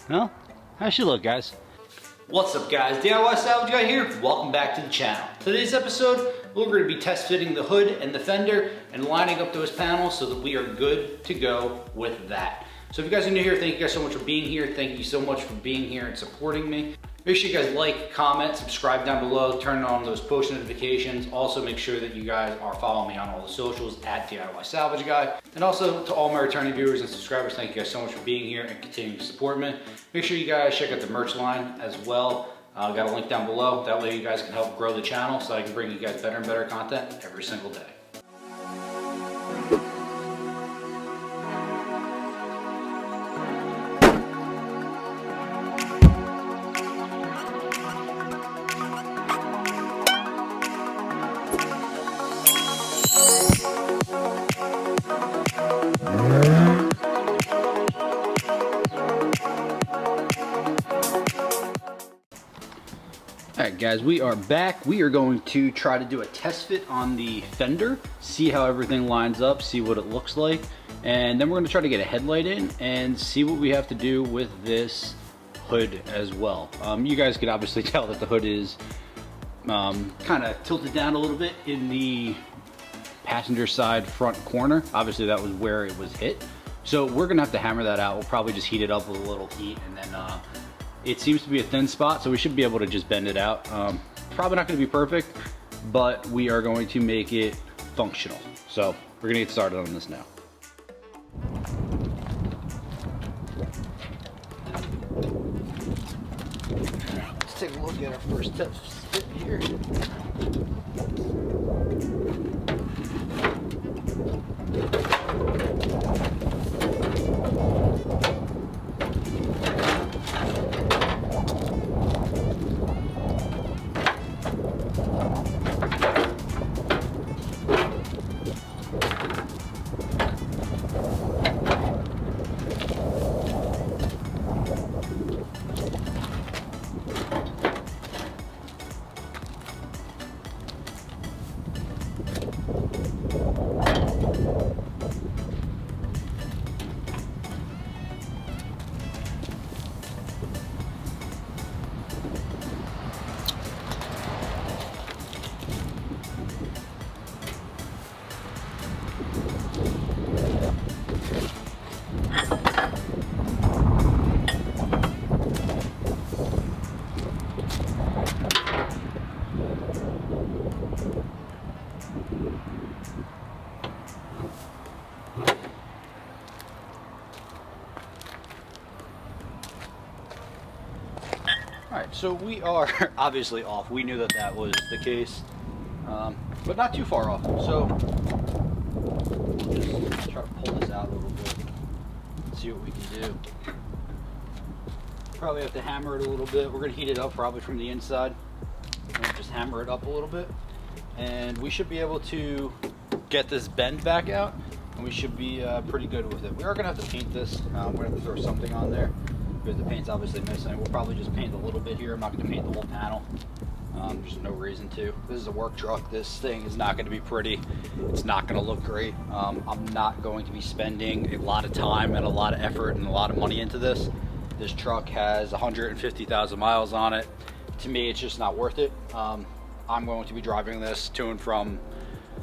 Well, how she look, guys? What's up, guys? DIY Salvage Guy here. Welcome back to the channel. Today's episode, we're going to be test fitting the hood and the fender and lining up those panels so that we are good to go with that. So if you guys are new here, thank you guys so much for being here. Thank you so much for being here and supporting me. Make sure you guys like, comment, subscribe down below, turn on those post notifications. Also make sure that you guys are following me on all the socials at DIY Salvage Guy. And also to all my returning viewers and subscribers, thank you guys so much for being here and continuing to support me. Make sure you guys check out the merch line as well. Got a link down below. That way you guys can help grow the channel so I can bring you guys better and better content every single day. Alright guys, we are back. We are going to try to do a test fit on the fender, see how everything lines up, see what it looks like, and then we're going to try to get a headlight in and see what we have to do with this hood as well. You guys can obviously tell that the hood is kind of tilted down a little bit in the passenger side front corner. Obviously that was where it was hit. So we're going to have to hammer that out. We'll probably just heat it up with a little heat, and then it seems to be a thin spot, so we should be able to just bend it out. Probably not going to be perfect, but we are going to make it functional. So we're going to get started on this now. Let's take a look at our first test fit here. Alright, so we are obviously off. We knew that that was the case, but not too far off. So we'll just try to pull this out a little bit, see what we can do. Probably have to hammer it a little bit. We're going to heat it up probably from the inside. We'll just hammer it up a little bit, and we should be able to get this bend back out, and we should be pretty good with it. We are going to have to paint this. We're going to have to throw something on there, because the paint's obviously missing. We'll probably just paint a little bit here. I'm not going to paint the whole panel. There's no reason to. This is a work truck. This thing is not going to be pretty. It's not going to look great. I'm not going to be spending a lot of time and a lot of effort and a lot of money into this. This truck has 150,000 miles on it. To me, it's just not worth it. I'm going to be driving this to and from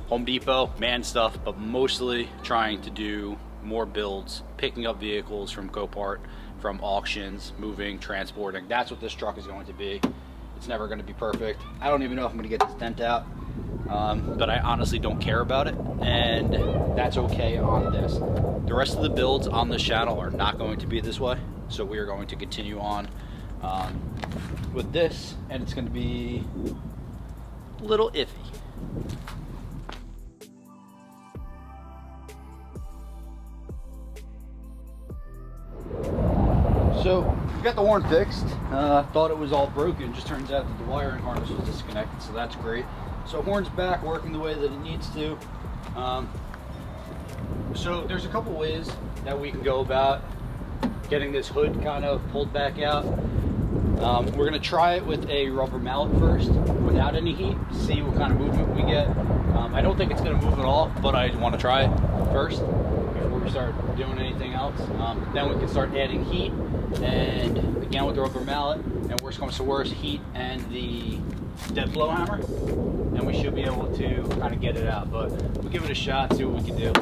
Home Depot, man stuff, but mostly trying to do more builds, picking up vehicles from Copart, from auctions, moving, transporting. That's what this truck is going to be. It's never going to be perfect. I don't even know if I'm going to get this dent out, but I honestly don't care about it, and that's okay on this. The rest of the builds on this channel are not going to be this way, so we are going to continue on with this, and it's going to be a little iffy. So we got the horn fixed. Thought it was all broken. Just turns out that the wiring harness was disconnected, so that's great. So horn's back, working the way that it needs to. So there's a couple ways that we can go about getting this hood kind of pulled back out. We're going to try it with a rubber mallet first, without any heat, see what kind of movement we get. I don't think it's going to move at all, but I want to try it first before we start doing anything else. Then we can start adding heat, and again with the rubber mallet, and worst comes to worst, heat and the dead blow hammer, and we should be able to kind of get it out. But we'll give it a shot, see what we can do.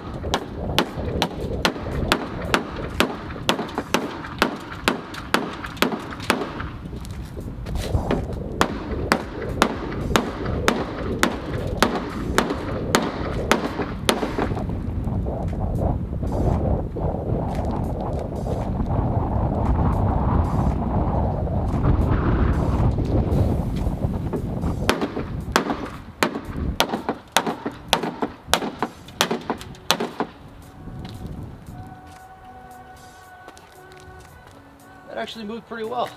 That actually moved pretty well.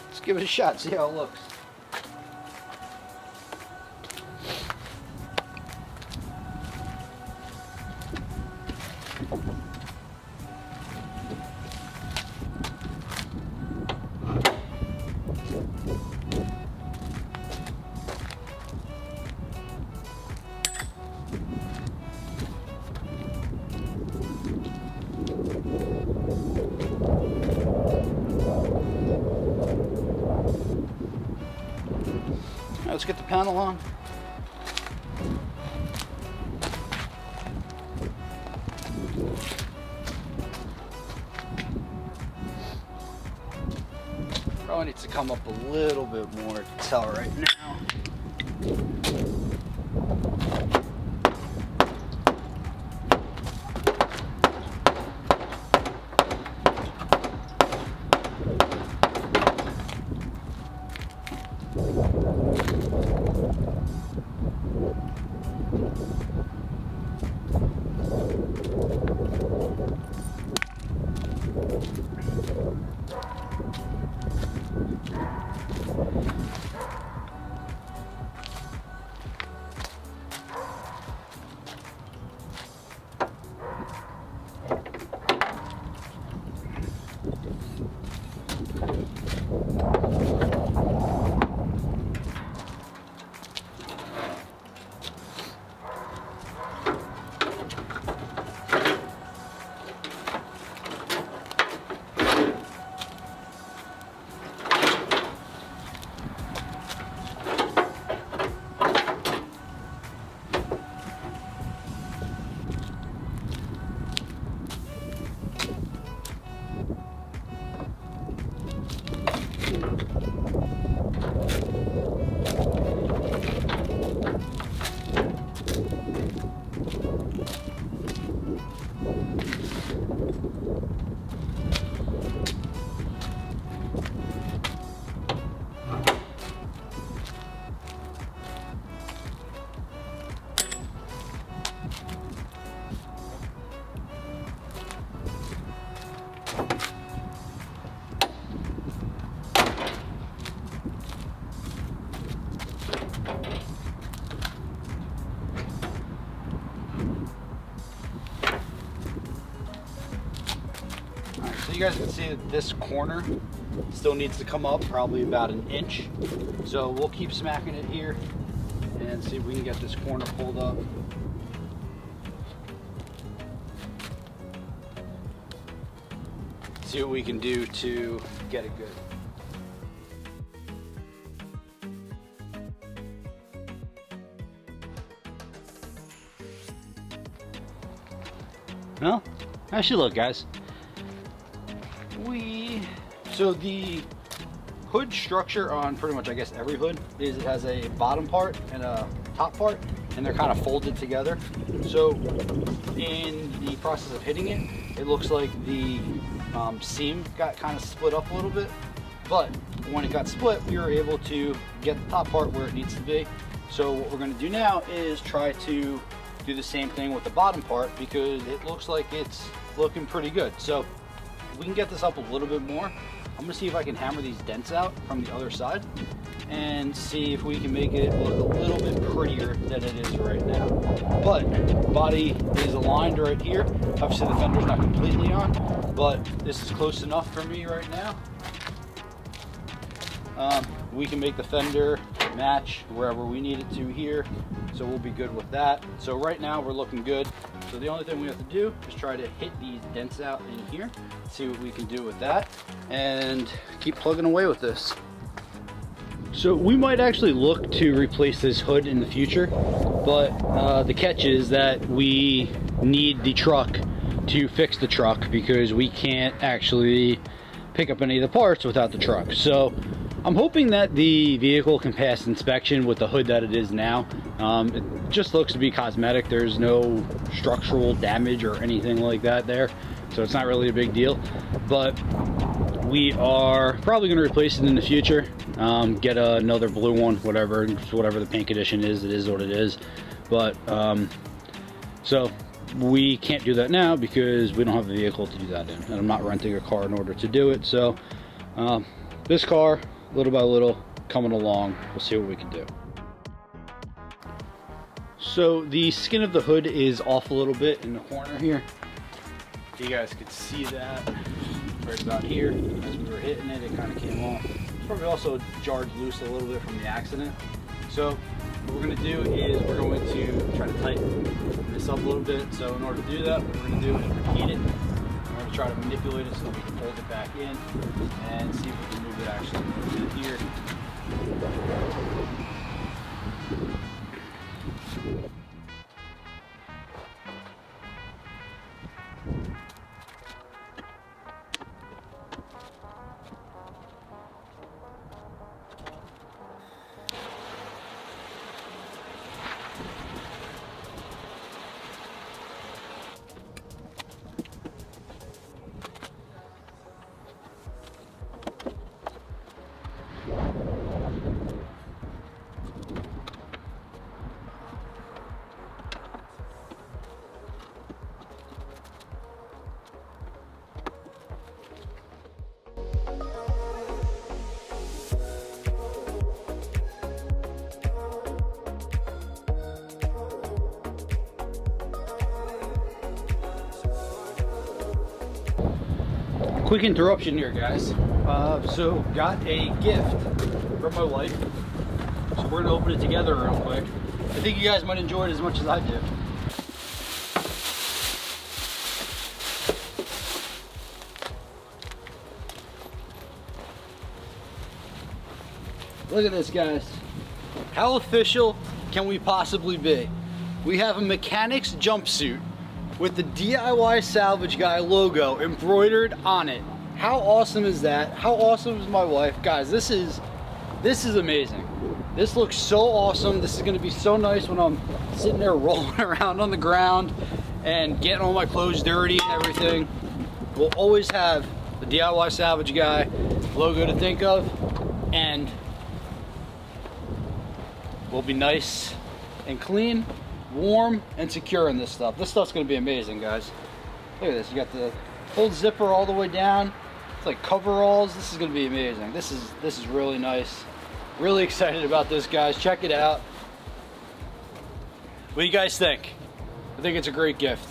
Let's give it a shot, see how it looks. Let's get the panel on. Probably needs to come up a little bit more to tell right now. You guys can see that this corner still needs to come up probably about an inch. So we'll keep smacking it here and see if we can get this corner pulled up. See what we can do to get it good. Well, how should look, guys? So the hood structure on pretty much, I guess, every hood is it has a bottom part and a top part, and they're kind of folded together. So in the process of hitting it, it looks like the seam got kind of split up a little bit, but when it got split, we were able to get the top part where it needs to be. So what we're going to do now is try to do the same thing with the bottom part, because it looks like it's looking pretty good. So if we can get this up a little bit more, I'm gonna see if I can hammer these dents out from the other side and see if we can make it look a little bit prettier than it is right now. But body is aligned right here. Obviously the fender's not completely on, but this is close enough for me right now. we can make the fender match wherever we need it to here, so we'll be good with that. So right now we're looking good. So the only thing we have to do is try to hit these dents out in here, see what we can do with that, and keep plugging away with this. So we might actually look to replace this hood in the future, but the catch is that we need the truck to fix the truck because we can't actually pick up any of the parts without the truck. So I'm hoping that the vehicle can pass inspection with the hood that it is now. It just looks to be cosmetic. There's no structural damage or anything like that there, so it's not really a big deal. But we are probably going to replace it in the future, get another blue one, whatever the paint condition is, it is what it is. But so we can't do that now because we don't have a vehicle to do that in, and I'm not renting a car in order to do it. So this car, little by little, coming along, we'll see what we can do. So the skin of the hood is off a little bit in the corner here. You guys could see that right about here. As we were hitting it, it kind of came off. It's probably also jarred loose a little bit from the accident. So what we're going to do is we're going to try to tighten this up a little bit. So in order to do that, what we're going to do is reheat it. We're going to try to manipulate it so we can fold it back in and see if we can move it actually a little bit here. Quick interruption here, guys. So got a gift from my wife, so we're gonna open it together real quick. I think you guys might enjoy it as much as I did. Look at this, guys. How official can we possibly be? We have a mechanic's jumpsuit with the DIY Salvage Guy logo embroidered on it. How awesome is that? How awesome is my wife? Guys, this is amazing. This looks so awesome. This is gonna be so nice when I'm sitting there rolling around on the ground and getting all my clothes dirty and everything. We'll always have the DIY Salvage Guy logo to think of, and we'll be nice and clean, warm and secure in this stuff. This stuff's gonna be amazing, guys. Look at this. You got the full zipper all the way down. It's like coveralls. This is gonna be amazing. This is really nice. Really excited about this, guys. Check it out. What do you guys think? I think it's a great gift.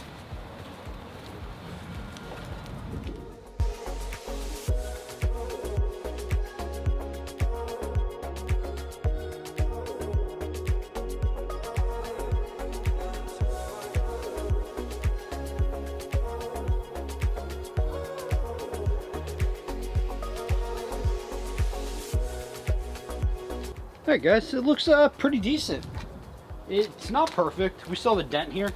Alright guys, it looks pretty decent. It's not perfect. We still have a dent here.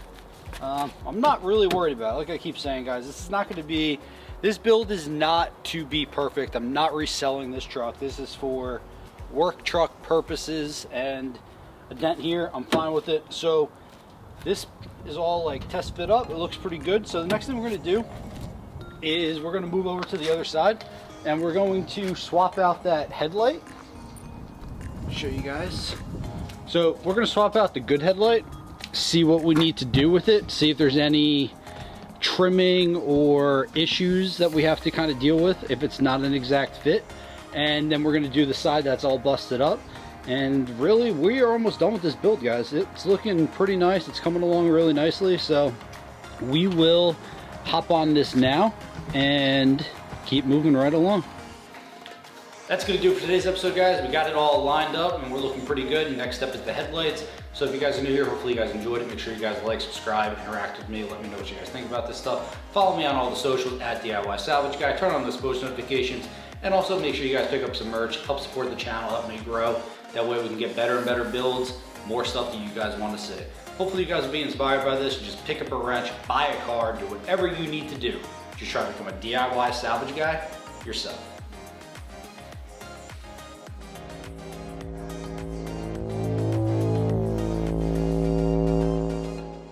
I'm not really worried about it. Like I keep saying, guys, this build is not to be perfect. I'm not reselling this truck. This is for work truck purposes, and a dent here, I'm fine with it. So this is all like test fit up. It looks pretty good. So the next thing we're gonna do is we're gonna move over to the other side, and we're going to swap out that headlight. Show you guys. So we're gonna swap out the good headlight, see what we need to do with it, see if there's any trimming or issues that we have to kind of deal with if it's not an exact fit. And then we're gonna do the side that's all busted up. And really, we are almost done with this build, guys. It's looking pretty nice. It's coming along really nicely. So we will hop on this now and keep moving right along. That's gonna do it for today's episode, guys. We got it all lined up and we're looking pretty good. Next step is the headlights. So if you guys are new here, hopefully you guys enjoyed it. Make sure you guys like, subscribe, interact with me. Let me know what you guys think about this stuff. Follow me on all the socials at DIY Salvage Guy. Turn on those post notifications. And also make sure you guys pick up some merch. Help support the channel, help me grow. That way we can get better and better builds, more stuff that you guys want to see. Hopefully you guys will be inspired by this. Just pick up a wrench, buy a car, do whatever you need to do. Just try to become a DIY salvage guy yourself.